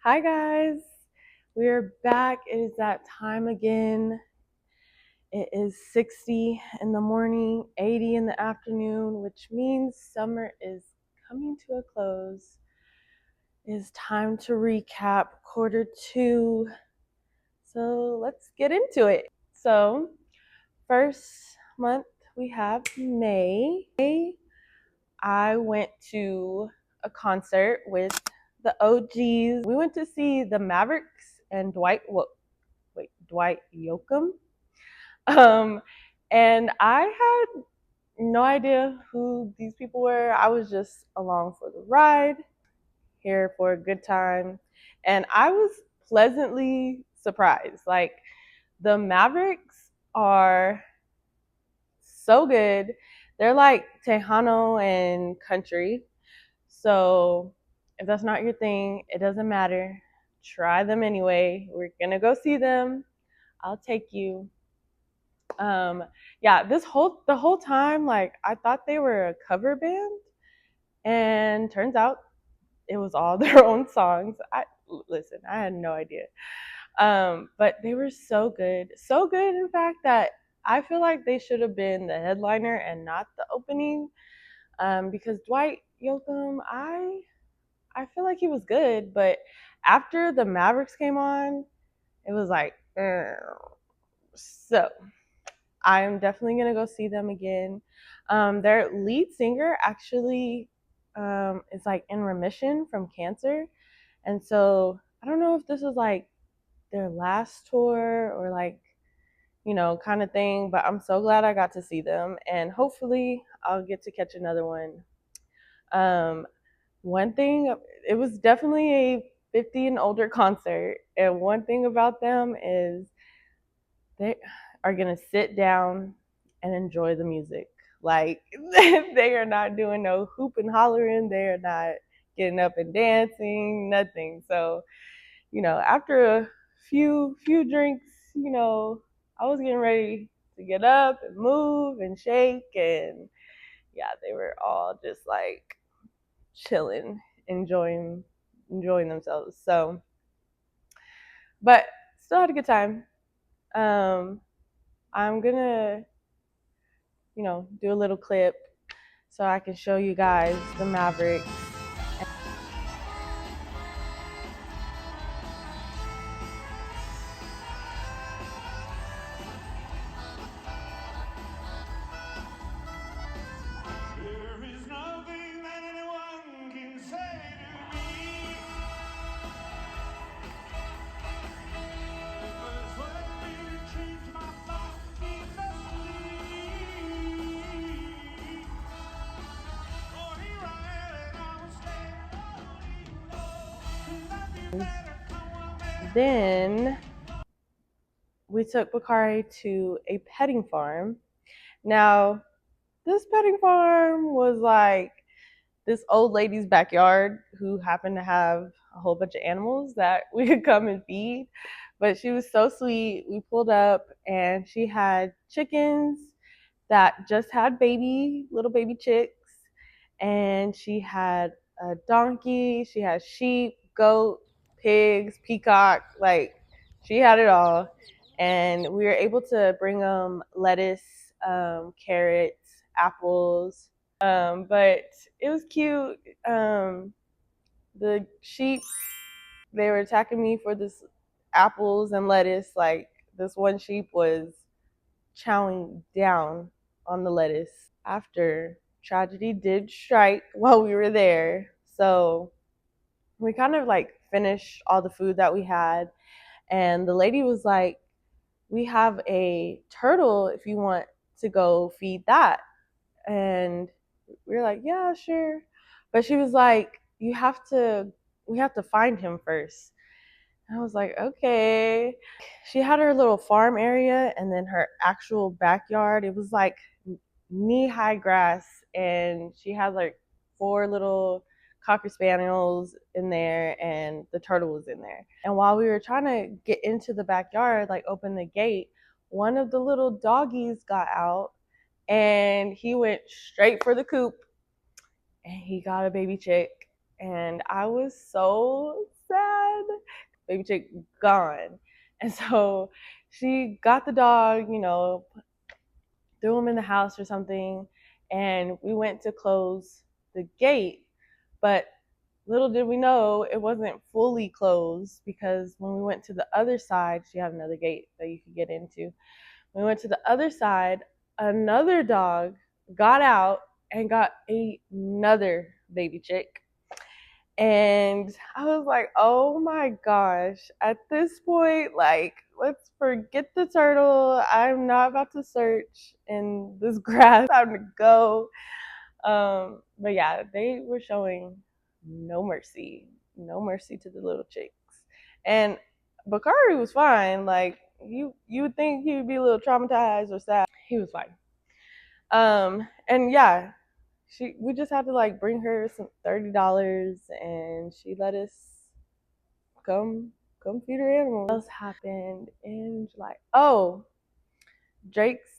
Hi guys, we are back. It is that time again. It is 60 in the morning, 80 in the afternoon, which means summer is coming to a close. It is time to recap quarter 2. So let's get into it. So, first month we have May. I went to a concert with the OGs. We went to see the Mavericks and Dwight Yoakam. Um, and I had no idea who these people were. I was just along for the ride, here for a good time. And I was pleasantly surprised. Like, the Mavericks are so good. They're like Tejano and country. So if that's not your thing, it doesn't matter. Try them anyway. We're gonna go see them. I'll take you. Yeah, the whole time, like, I thought they were a cover band, and turns out it was all their own songs. I had no idea. But they were so good, in fact, that I feel like they should have been the headliner and not the opening. Because Dwight Yoakam, I feel like he was good, but after the Mavericks came on, it was like, so I am definitely gonna go see them again. Their lead singer actually is like in remission from cancer, and so I don't know if this is like their last tour or like, kind of thing. But I'm so glad I got to see them, and hopefully I'll get to catch another one. Um, One thing, it was definitely a 50 and older concert, and one thing about them is they are gonna sit down and enjoy the music. Like, they are not doing no hoop and hollering. They are not getting up and dancing, nothing. So, after a few drinks, I was getting ready to get up and move and shake, and yeah, they were all just like chilling, enjoying themselves. So, but still had a good time. Um, I'm gonna, do a little clip so I can show you guys the Mavericks. There is nothing that anyone can say to me. Then we took Bakari to a petting farm. Now, this petting farm was like this old lady's backyard who happened to have a whole bunch of animals that we could come and feed. But she was so sweet. We pulled up and she had chickens that just had little baby chicks. And she had a donkey, she had sheep, goat, pigs, peacock. Like, she had it all. And we were able to bring them lettuce, carrots, apples. But it was cute. The sheep, they were attacking me for this apples and lettuce. Like, this one sheep was chowing down on the lettuce. After tragedy did strike while we were there, so we kind of like finished all the food that we had, and the lady was like, "We have a turtle if you want to go feed that." And we were like, "Yeah, sure." But she was like, we have to find him first. And I was like, "Okay." She had her little farm area and then her actual backyard. It was like knee-high grass, and she had like 4 little cocker spaniels in there, and the turtle was in there. And while we were trying to get into the backyard, like open the gate, one of the little doggies got out, and he went straight for the coop, and he got a baby chick. And I was so sad. baby chick gone. And so she got the dog, threw him in the house or something, and we went to close the gate. But little did we know it wasn't fully closed, because when we went to the other side, she had another gate that you could get into. When we went to the other side, another dog got out and got another baby chick. And I was like, oh my gosh, at this point, like, let's forget the turtle. I'm not about to search in this grass. Time to go. But yeah, they were showing no mercy, no mercy to the little chicks. And Bakari was fine. Like, you would think he would be a little traumatized or sad. He was fine. And yeah, we just had to like bring her some $30, and she let us come feed her animals. What else happened in July? Oh, Drake's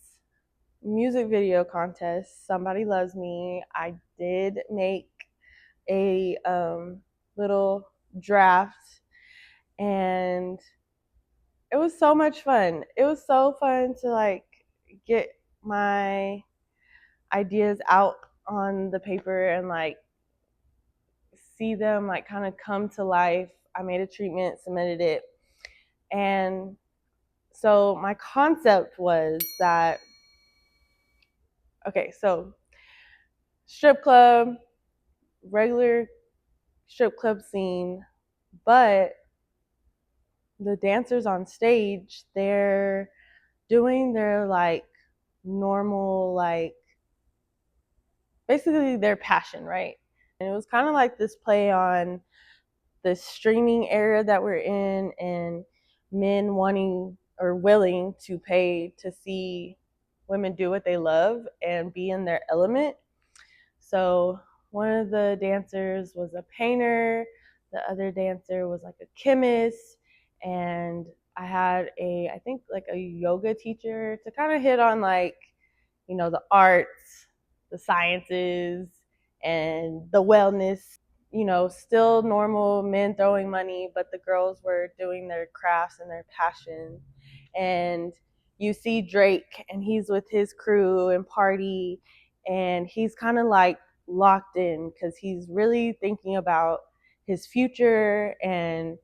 music video contest, Somebody Loves Me. I did make a little draft, and it was so much fun. It was so fun to like get my ideas out on the paper and like see them like kind of come to life. I made a treatment, submitted it, and so my concept was that, okay, so strip club, regular strip club scene, but the dancers on stage, they're doing their like normal, like basically their passion, right? And it was kind of like this play on the streaming era that we're in, and men wanting or willing to pay to see women do what they love and be in their element. So one of the dancers was a painter, the other dancer was like a chemist, and I had I think like a yoga teacher to kind of hit on like, the arts, the sciences, and the wellness. Still normal men throwing money, but the girls were doing their crafts and their passion. And you see Drake, and he's with his crew and party, and he's kind of like locked in because he's really thinking about his future and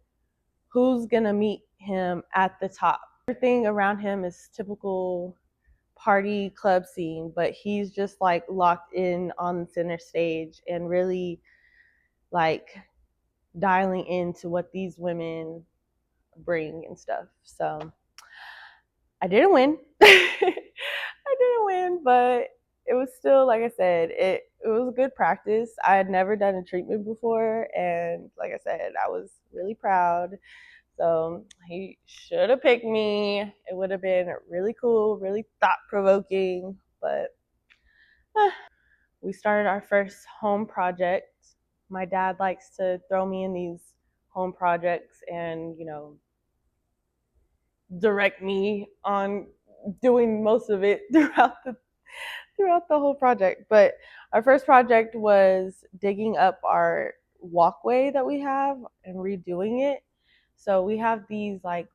who's gonna meet him at the top. Everything around him is typical party club scene, but he's just like locked in on center stage and really like dialing into what these women bring and stuff. So I didn't win. I didn't win, but it was still, like I said, it was a good practice. I had never done a treatment before, and like I said, I was really proud. So he should have picked me. It would have been really cool, really thought-provoking, but we started our first home project. My dad likes to throw me in these home projects and, direct me on doing most of it throughout the whole project. But our first project was digging up our walkway that we have and redoing it. So we have these like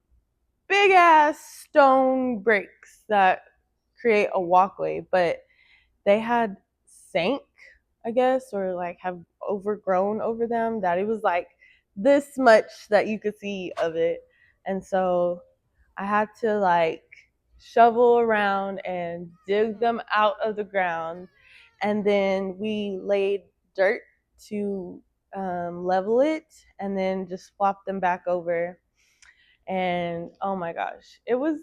big ass stone bricks that create a walkway, but they had sank, I guess, or like have overgrown over them, that it was like this much that you could see of it. And so I had to like shovel around and dig them out of the ground. And then we laid dirt to level it, and then just flop them back over. And oh my gosh, it was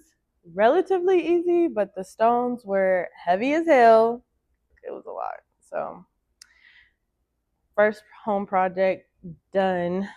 relatively easy, but the stones were heavy as hell. It was a lot. So first home project done.